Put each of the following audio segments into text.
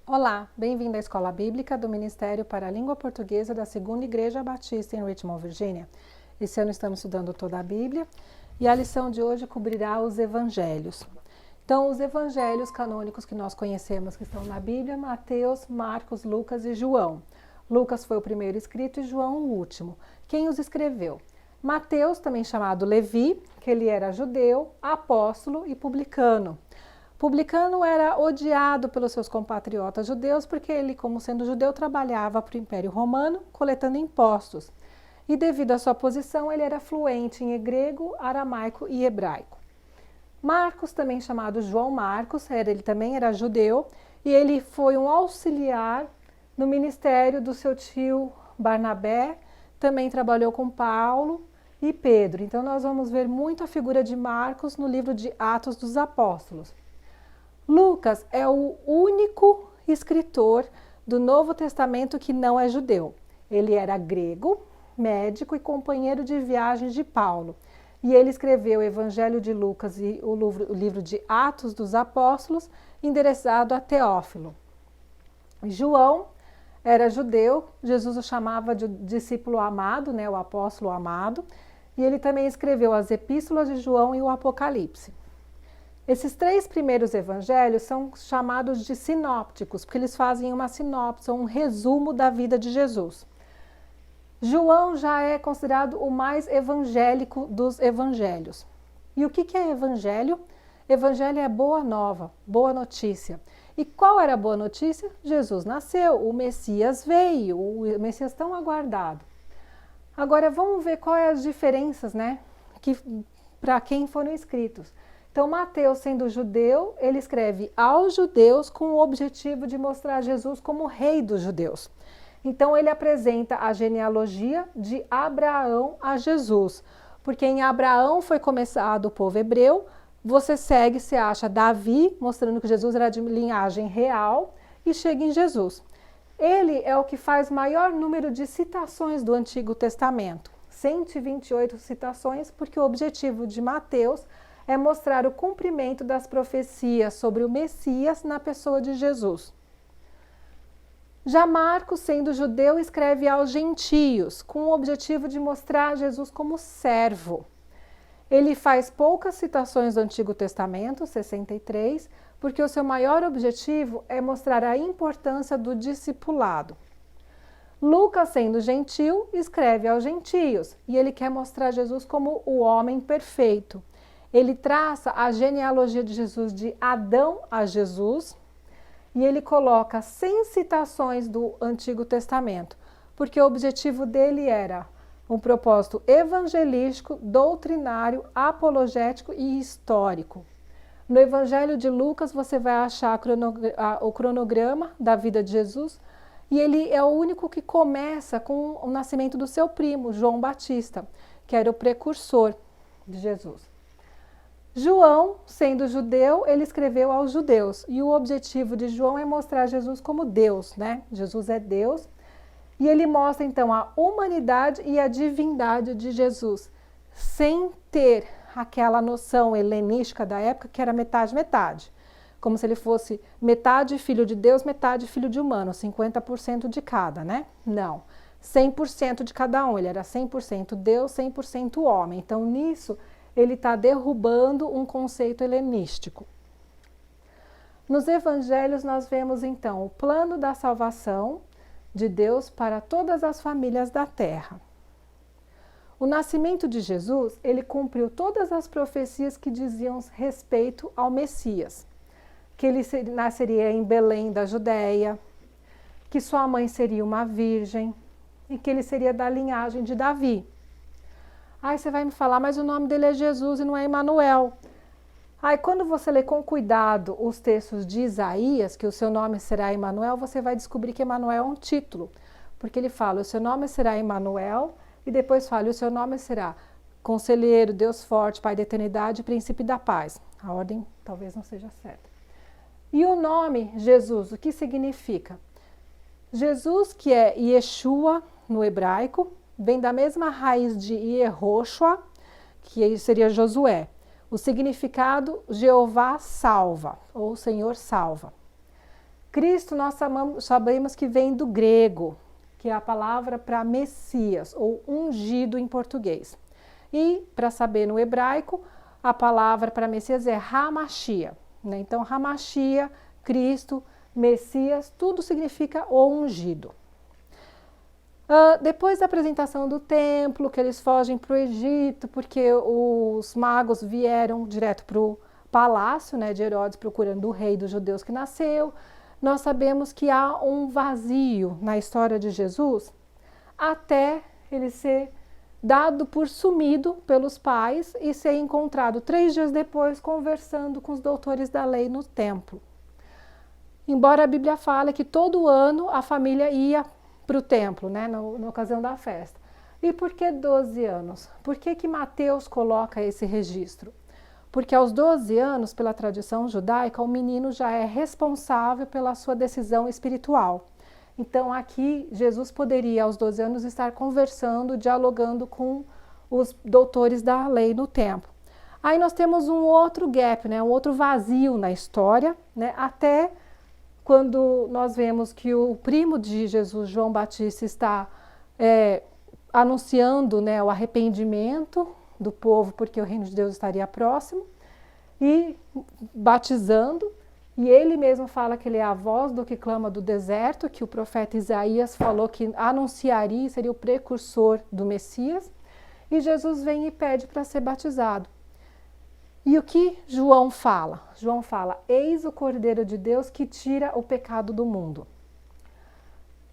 Olá, bem-vindo à Escola Bíblica do Ministério para a Língua Portuguesa da Segunda Igreja Batista em Richmond, Virgínia. Esse ano estamos estudando toda a Bíblia e a lição de hoje cobrirá os Evangelhos. Então, os Evangelhos canônicos que nós conhecemos que estão na Bíblia, Mateus, Marcos, Lucas e João. Lucas foi o primeiro escrito e João o último. Quem os escreveu? Mateus, também chamado Levi, que ele era judeu, apóstolo e publicano. Publicano era odiado pelos seus compatriotas judeus porque ele, como sendo judeu, trabalhava para o Império Romano coletando impostos. E devido à sua posição, ele era fluente em grego, aramaico e hebraico. Marcos, também chamado João Marcos, ele também era judeu e ele foi um auxiliar no ministério do seu tio Barnabé, também trabalhou com Paulo e Pedro. Então nós vamos ver muito a figura de Marcos no livro de Atos dos Apóstolos. Lucas é o único escritor do Novo Testamento que não é judeu. Ele era grego, médico e companheiro de viagens de Paulo. E ele escreveu o Evangelho de Lucas e o livro de Atos dos Apóstolos, endereçado a Teófilo. João era judeu, Jesus o chamava de discípulo amado, o apóstolo amado, e ele também escreveu as Epístolas de João e o Apocalipse. Esses três primeiros evangelhos são chamados de sinópticos, porque eles fazem uma sinopse, um resumo da vida de Jesus. João já é considerado o mais evangélico dos evangelhos. E o que é evangelho? Evangelho é boa nova, boa notícia. E qual era a boa notícia? Jesus nasceu, o Messias veio, o Messias tão aguardado. Agora vamos ver quais as diferenças, para quem foram escritos. Então, Mateus, sendo judeu, ele escreve aos judeus com o objetivo de mostrar Jesus como rei dos judeus. Então, ele apresenta a genealogia de Abraão a Jesus, porque em Abraão foi começado o povo hebreu, você acha Davi, mostrando que Jesus era de linhagem real, e chega em Jesus. Ele é o que faz maior número de citações do Antigo Testamento, 128 citações, porque o objetivo de Mateus é mostrar o cumprimento das profecias sobre o Messias na pessoa de Jesus. Já Marcos, sendo judeu, escreve aos gentios, com o objetivo de mostrar Jesus como servo. Ele faz poucas citações do Antigo Testamento, 63, porque o seu maior objetivo é mostrar a importância do discipulado. Lucas, sendo gentil, escreve aos gentios, e ele quer mostrar Jesus como o homem perfeito. Ele traça a genealogia de Jesus de Adão a Jesus e ele coloca 100 citações do Antigo Testamento, porque o objetivo dele era um propósito evangelístico, doutrinário, apologético e histórico. No Evangelho de Lucas você vai achar o cronograma da vida de Jesus e ele é o único que começa com o nascimento do seu primo, João Batista, que era o precursor de Jesus. João, sendo judeu, ele escreveu aos judeus. E o objetivo de João é mostrar Jesus como Deus, Jesus é Deus. E ele mostra, então, a humanidade e a divindade de Jesus, sem ter aquela noção helenística da época, que era metade-metade. Como se ele fosse metade filho de Deus, metade filho de humano, 50% de cada, Não, 100% de cada um. Ele era 100% Deus, 100% homem. Então, nisso ele está derrubando um conceito helenístico. Nos evangelhos nós vemos então o plano da salvação de Deus para todas as famílias da terra. O nascimento de Jesus, ele cumpriu todas as profecias que diziam respeito ao Messias, que ele nasceria em Belém da Judéia, que sua mãe seria uma virgem e que ele seria da linhagem de Davi. Aí você vai me falar, mas o nome dele é Jesus e não é Emanuel. Aí quando você lê com cuidado os textos de Isaías, que o seu nome será Emanuel, você vai descobrir que Emanuel é um título. Porque ele fala, o seu nome será Emanuel, e depois fala, o seu nome será Conselheiro, Deus Forte, Pai da Eternidade, Príncipe da Paz. A ordem talvez não seja certa. E o nome Jesus, o que significa? Jesus, que é Yeshua no hebraico, vem da mesma raiz de Yehoshua, que seria Josué. O significado, Jeová salva, ou Senhor salva. Cristo nós sabemos que vem do grego, que é a palavra para Messias, ou ungido em português. E, para saber no hebraico, a palavra para Messias é Hamashia, né? Então, Hamashia, Cristo, Messias, tudo significa o ungido. Depois da apresentação do templo, que eles fogem para o Egito, porque os magos vieram direto para o palácio, né, de Herodes, procurando o rei dos judeus que nasceu, nós sabemos que há um vazio na história de Jesus, até ele ser dado por sumido pelos pais e ser encontrado 3 dias depois conversando com os doutores da lei no templo. Embora a Bíblia fale que todo ano a família ia para o templo, né, na ocasião da festa. E por que 12 anos? Por que Mateus coloca esse registro? Porque aos 12 anos, pela tradição judaica, o menino já é responsável pela sua decisão espiritual. Então aqui Jesus poderia aos 12 anos estar conversando, dialogando com os doutores da lei no templo. Aí nós temos um outro gap, né, um outro vazio na história, né, até quando nós vemos que o primo de Jesus, João Batista, está anunciando, né, o arrependimento do povo, porque o reino de Deus estaria próximo, e batizando, e ele mesmo fala que ele é a voz do que clama do deserto, que o profeta Isaías falou que anunciaria, seria o precursor do Messias, e Jesus vem e pede para ser batizado. E o que João fala? João fala, eis o Cordeiro de Deus que tira o pecado do mundo.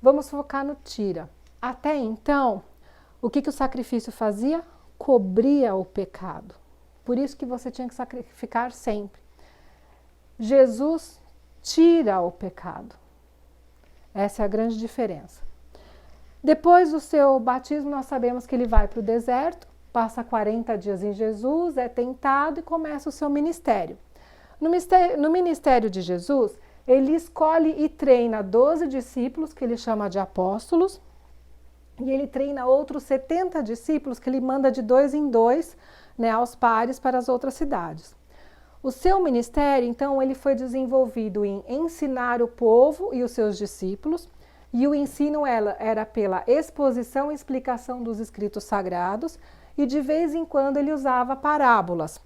Vamos focar no tira. Até então, o que o sacrifício fazia? Cobria o pecado. Por isso que você tinha que sacrificar sempre. Jesus tira o pecado. Essa é a grande diferença. Depois do seu batismo, nós sabemos que ele vai para o deserto, passa 40 dias em Jesus, é tentado e começa o seu ministério. No ministério de Jesus, ele escolhe e treina 12 discípulos, que ele chama de apóstolos, e ele treina outros 70 discípulos, que ele manda de 2 em 2, né, aos pares para as outras cidades. O seu ministério, então, ele foi desenvolvido em ensinar o povo e os seus discípulos, e o ensino era pela exposição e explicação dos escritos sagrados, e de vez em quando ele usava parábolas.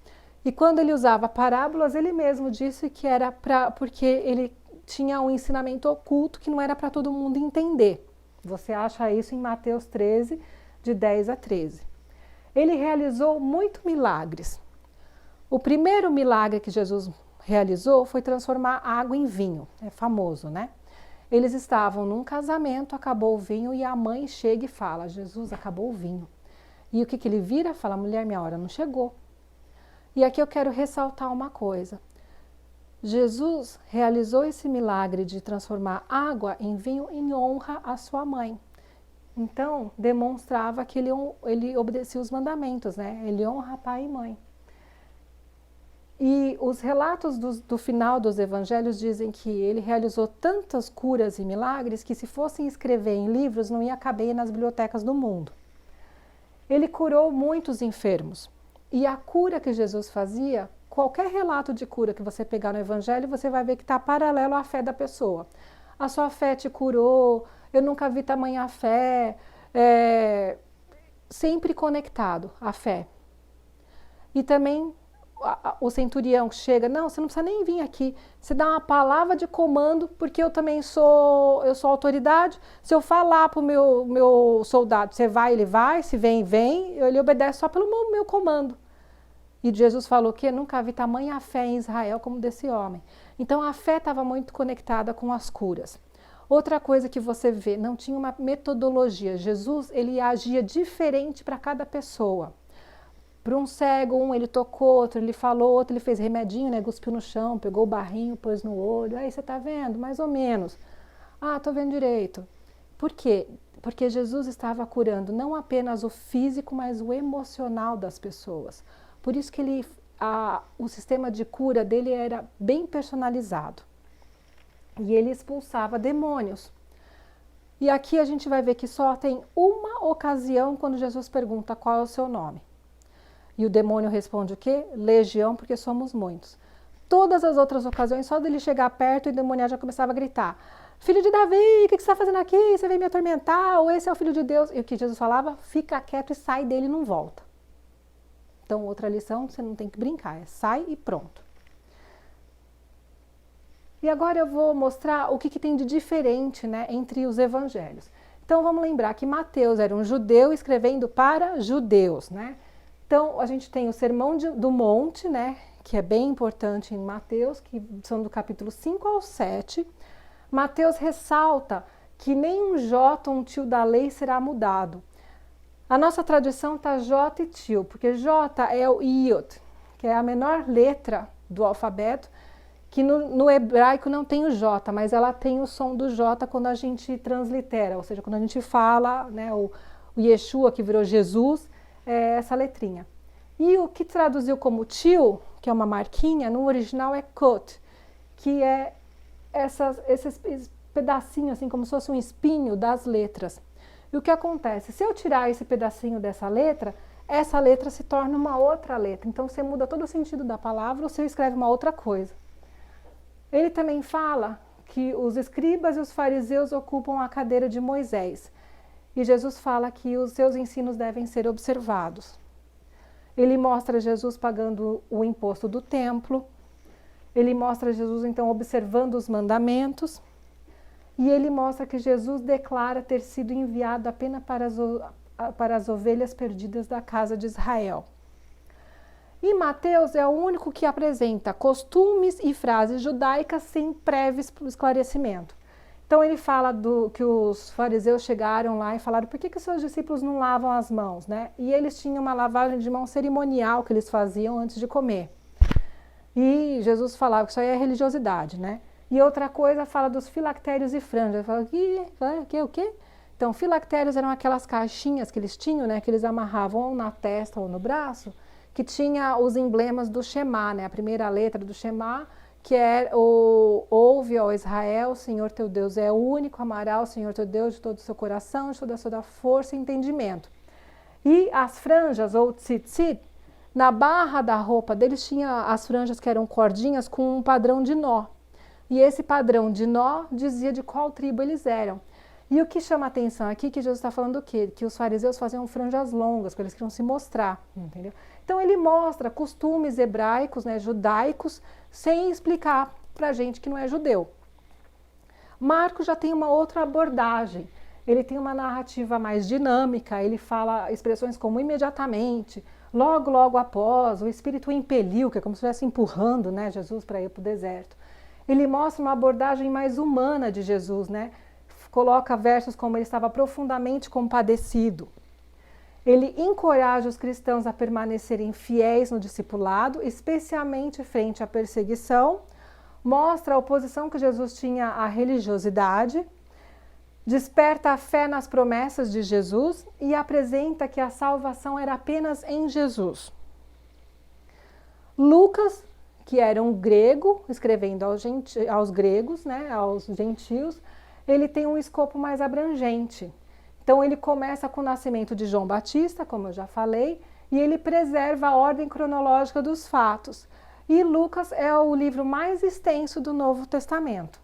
E quando ele usava parábolas, ele mesmo disse que era porque ele tinha um ensinamento oculto que não era para todo mundo entender. Você acha isso em Mateus 13, de 10 a 13. Ele realizou muitos milagres. O primeiro milagre que Jesus realizou foi transformar água em vinho. É famoso, né? Eles estavam num casamento, acabou o vinho e a mãe chega e fala, Jesus, acabou o vinho. E o que ele vira? Fala, mulher, minha hora não chegou. E aqui eu quero ressaltar uma coisa. Jesus realizou esse milagre de transformar água em vinho em honra à sua mãe. Então, demonstrava que ele obedecia os mandamentos, né? Ele honra pai e mãe. E os relatos do final dos evangelhos dizem que ele realizou tantas curas e milagres que se fossem escrever em livros não ia caber nas bibliotecas do mundo. Ele curou muitos enfermos. E a cura que Jesus fazia, qualquer relato de cura que você pegar no evangelho, você vai ver que está paralelo à fé da pessoa. A sua fé te curou, eu nunca vi tamanha fé, sempre conectado à fé. E também o centurião chega, não, você não precisa nem vir aqui, você dá uma palavra de comando, porque eu também sou autoridade, se eu falar para o meu soldado, você vai, ele vai, se vem, vem, ele obedece só pelo meu comando. E Jesus falou que nunca vi tamanha fé em Israel como desse homem. Então a fé estava muito conectada com as curas. Outra coisa que você vê, não tinha uma metodologia, Jesus ele agia diferente para cada pessoa. Para um cego, ele tocou, outro ele falou, outro ele fez remedinho, né? Cuspiu no chão, pegou o barrinho, pôs no olho. Aí você está vendo? Mais ou menos. Ah, estou vendo direito. Por quê? Porque Jesus estava curando não apenas o físico, mas o emocional das pessoas. Por isso que o sistema de cura dele era bem personalizado. E ele expulsava demônios. E aqui a gente vai ver que só tem uma ocasião quando Jesus pergunta qual é o seu nome. E o demônio responde o quê? Legião, porque somos muitos. Todas as outras ocasiões, só dele chegar perto, o endemoniado já começava a gritar: filho de Davi, o que você está fazendo aqui? Você veio me atormentar? Ou esse é o filho de Deus? E o que Jesus falava? Fica quieto e sai dele e não volta. Então, outra lição, você não tem que brincar, é sai e pronto. E agora eu vou mostrar o que tem de diferente, né, entre os evangelhos. Então, vamos lembrar que Mateus era um judeu escrevendo para judeus, né? Então, a gente tem o Sermão do Monte, né, que é bem importante em Mateus, que são do capítulo 5 ao 7. Mateus ressalta que nem um J, um tio da lei será mudado. A nossa tradição está J e tio, porque J é o Iod, que é a menor letra do alfabeto, que no hebraico não tem o J, mas ela tem o som do J quando a gente translitera, ou seja, quando a gente fala, né, o Yeshua, que virou Jesus, é essa letrinha. E o que traduziu como tio, que é uma marquinha, no original é kot, que é esses pedacinhos, assim, como se fosse um espinho das letras. E o que acontece? Se eu tirar esse pedacinho dessa letra, essa letra se torna uma outra letra. Então, você muda todo o sentido da palavra ou você escreve uma outra coisa. Ele também fala que os escribas e os fariseus ocupam a cadeira de Moisés. E Jesus fala que os seus ensinos devem ser observados. Ele mostra Jesus pagando o imposto do templo. Ele mostra Jesus, então, observando os mandamentos. E ele mostra que Jesus declara ter sido enviado apenas para as ovelhas perdidas da casa de Israel. E Mateus é o único que apresenta costumes e frases judaicas sem prévio esclarecimento. Então ele fala que os fariseus chegaram lá e falaram: por que os seus discípulos não lavam as mãos, né? E eles tinham uma lavagem de mão cerimonial que eles faziam antes de comer. E Jesus falava que isso aí é religiosidade, né? E outra coisa fala dos filactérios e franjas. Ele fala: o quê? Então, filactérios eram aquelas caixinhas que eles tinham, né? Que eles amarravam ou na testa ou no braço, que tinha os emblemas do Shema, né? A primeira letra do Shema, que é ouve, ó Israel, o Senhor teu Deus é único, amará o Senhor teu Deus de todo o seu coração, de toda a sua força e entendimento. E as franjas, ou tzitzit, na barra da roupa deles tinha as franjas que eram cordinhas com um padrão de nó. E esse padrão de nó dizia de qual tribo eles eram. E o que chama a atenção aqui, que Jesus está falando o quê? Que os fariseus faziam franjas longas, porque eles queriam se mostrar, entendeu? Então ele mostra costumes hebraicos, né, judaicos, sem explicar para a gente que não é judeu. Marcos já tem uma outra abordagem. Ele tem uma narrativa mais dinâmica, ele fala expressões como imediatamente, logo após, o Espírito o impeliu, que é como se estivesse empurrando, né, Jesus para ir para o deserto. Ele mostra uma abordagem mais humana de Jesus, né? Coloca versos como ele estava profundamente compadecido. Ele encoraja os cristãos a permanecerem fiéis no discipulado, especialmente frente à perseguição, mostra a oposição que Jesus tinha à religiosidade, desperta a fé nas promessas de Jesus e apresenta que a salvação era apenas em Jesus. Lucas, que era um grego, escrevendo aos gregos, né, aos gentios, ele tem um escopo mais abrangente. Então ele começa com o nascimento de João Batista, como eu já falei, e ele preserva a ordem cronológica dos fatos. E Lucas é o livro mais extenso do Novo Testamento.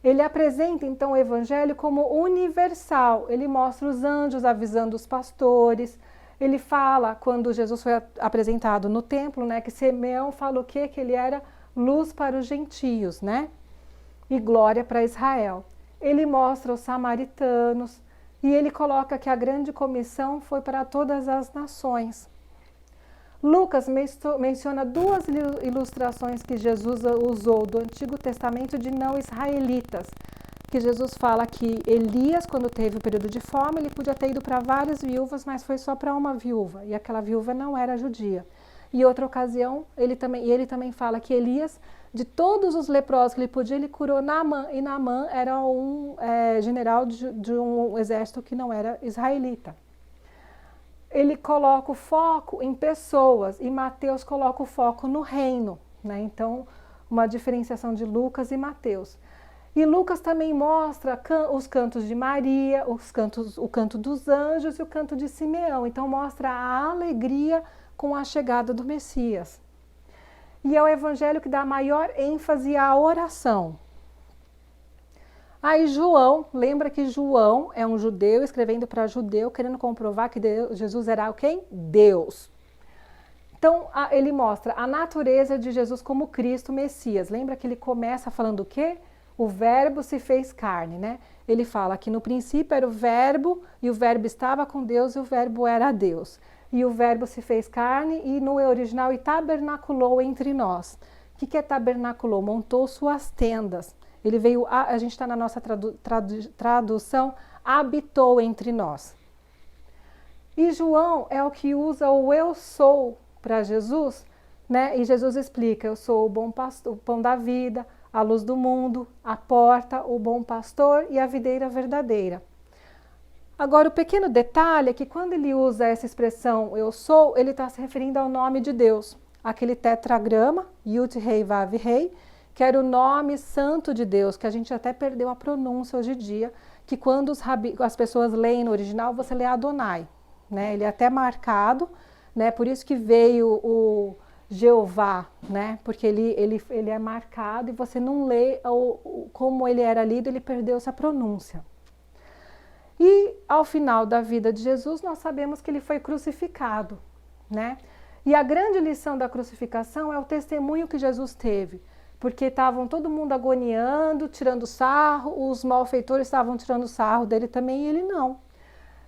Ele apresenta então o evangelho como universal. Ele mostra os anjos avisando os pastores. Ele fala, quando Jesus foi apresentado no templo, né, que Simeão falou que ele era luz para os gentios, né? E glória para Israel. Ele mostra os samaritanos e ele coloca que a grande comissão foi para todas as nações. Lucas menciona duas ilustrações que Jesus usou do Antigo Testamento de não israelitas, que Jesus fala que Elias, quando teve o período de fome, ele podia ter ido para várias viúvas, mas foi só para uma viúva, e aquela viúva não era judia. E outra ocasião, ele também fala que Elias, de todos os leprosos que ele podia, ele curou Naamã, e Naamã era um general de um exército que não era israelita. Ele coloca o foco em pessoas, e Mateus coloca o foco no reino, né? Então, uma diferenciação de Lucas e Mateus. E Lucas também mostra os cantos de Maria, o canto dos anjos e o canto de Simeão. Então mostra a alegria com a chegada do Messias. e é o evangelho que dá maior ênfase à oração. Aí João, lembra que João é um judeu escrevendo para judeu, querendo comprovar que Jesus era quem? Deus. Então, ele mostra a natureza de Jesus como Cristo Messias. Lembra que ele começa falando o quê? O verbo se fez carne, né? Ele fala que no princípio era o verbo, e o verbo estava com Deus, e o verbo era Deus. E o verbo se fez carne, e no original, e tabernaculou entre nós. O que é tabernaculou? Montou suas tendas. Ele veio, a gente está na nossa tradução, habitou entre nós. E João é o que usa o eu sou para Jesus, né? E Jesus explica, eu sou o bom pastor, o pão da vida, a luz do mundo, a porta, o bom pastor e a videira verdadeira. Agora, o pequeno detalhe é que quando ele usa essa expressão eu sou, ele está se referindo ao nome de Deus. Aquele tetragrama, Yud Rei Vav Rei, que era o nome santo de Deus, que a gente até perdeu a pronúncia hoje em dia, que quando as pessoas leem no original, você lê Adonai, né? Ele é até marcado, né? Por isso que veio o Jeová, né? Porque ele é marcado e você não lê como ele era lido, ele perdeu essa pronúncia. E ao final da vida de Jesus, nós sabemos que ele foi crucificado, né? E a grande lição da crucificação é o testemunho que Jesus teve, porque estavam todo mundo agoniando, tirando sarro, os malfeitores estavam tirando sarro dele também e ele não.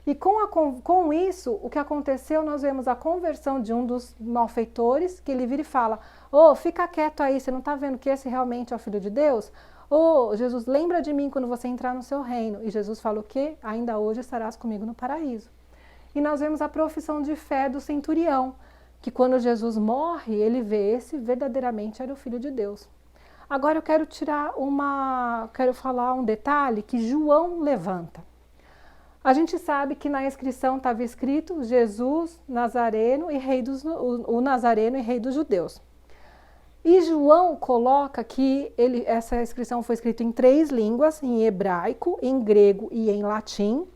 E com isso, o que aconteceu, nós vemos a conversão de um dos malfeitores, que ele vira e fala, fica quieto aí, você não está vendo que esse realmente é o Filho de Deus? Jesus, lembra de mim quando você entrar no seu reino. E Jesus falou que ainda hoje estarás comigo no paraíso. E nós vemos a profissão de fé do centurião, que quando Jesus morre, ele vê esse verdadeiramente era o Filho de Deus. Agora eu quero falar um detalhe que João levanta. A gente sabe que na inscrição estava escrito Jesus Nazareno e o Nazareno e Rei dos Judeus. E João coloca que essa inscrição foi escrita em 3 línguas, em hebraico, em grego e em latim,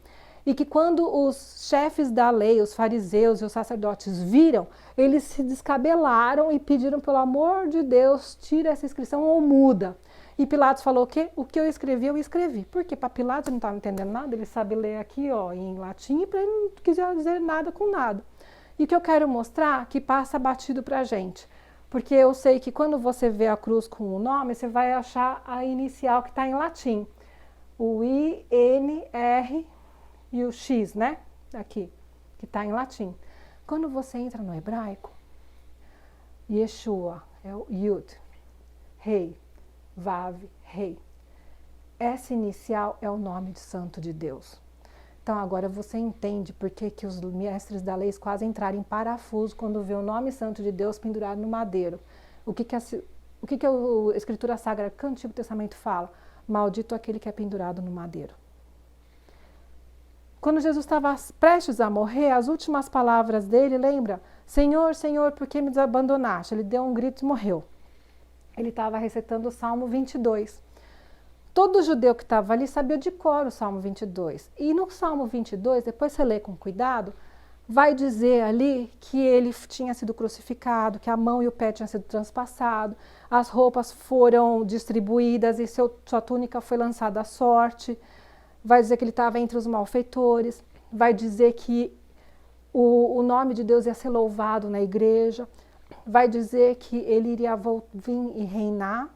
e que quando os chefes da lei, os fariseus e os sacerdotes viram, eles se descabelaram e pediram, pelo amor de Deus, tira essa inscrição ou muda. E Pilatos falou que o que eu escrevi. Porque para Pilatos ele não estava entendendo nada, ele sabe ler aqui em latim, e para ele não quiser dizer nada com nada. E o que eu quero mostrar que passa batido para a gente. Porque eu sei que quando você vê a cruz com o nome, você vai achar a inicial que está em latim. O I, N, R e o X, né? Aqui, que está em latim. Quando você entra no hebraico, Yeshua é o Yud, Rei, Vav, Rei. Essa inicial é o nome de santo de Deus. Então agora você entende por que os mestres da lei quase entraram em parafuso quando vê o nome santo de Deus pendurado no madeiro. O que a Escritura Sagrada, que o Antigo Testamento fala? Maldito aquele que é pendurado no madeiro. Quando Jesus estava prestes a morrer, as últimas palavras dele, lembra? Senhor, Senhor, por que me desabandonaste? Ele deu um grito e morreu. Ele estava recitando o Salmo 22. Todo judeu que estava ali sabia de cor o Salmo 22. E no Salmo 22, depois você lê com cuidado, vai dizer ali que ele tinha sido crucificado, que a mão e o pé tinham sido transpassados, as roupas foram distribuídas e sua túnica foi lançada à sorte. Vai dizer que ele estava entre os malfeitores. Vai dizer que o nome de Deus ia ser louvado na igreja. Vai dizer que ele iria vir e reinar.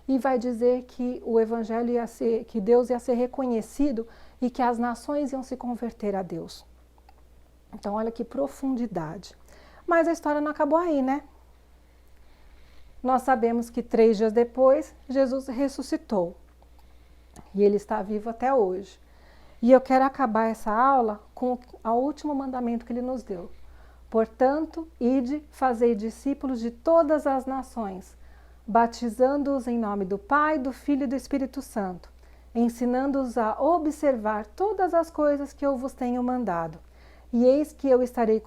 E vai dizer que o evangelho ia ser, que Deus ia ser reconhecido e que as nações iam se converter a Deus. Então, olha que profundidade. Mas a história não acabou aí, né? Nós sabemos que 3 dias depois, Jesus ressuscitou. E ele está vivo até hoje. E eu quero acabar essa aula com o último mandamento que ele nos deu. Portanto, ide, fazei discípulos de todas as nações, batizando-os em nome do Pai, do Filho e do Espírito Santo, ensinando-os a observar todas as coisas que eu vos tenho mandado. E eis que eu estarei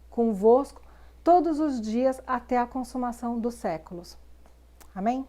convosco, todos os dias até a consumação dos séculos. Amém?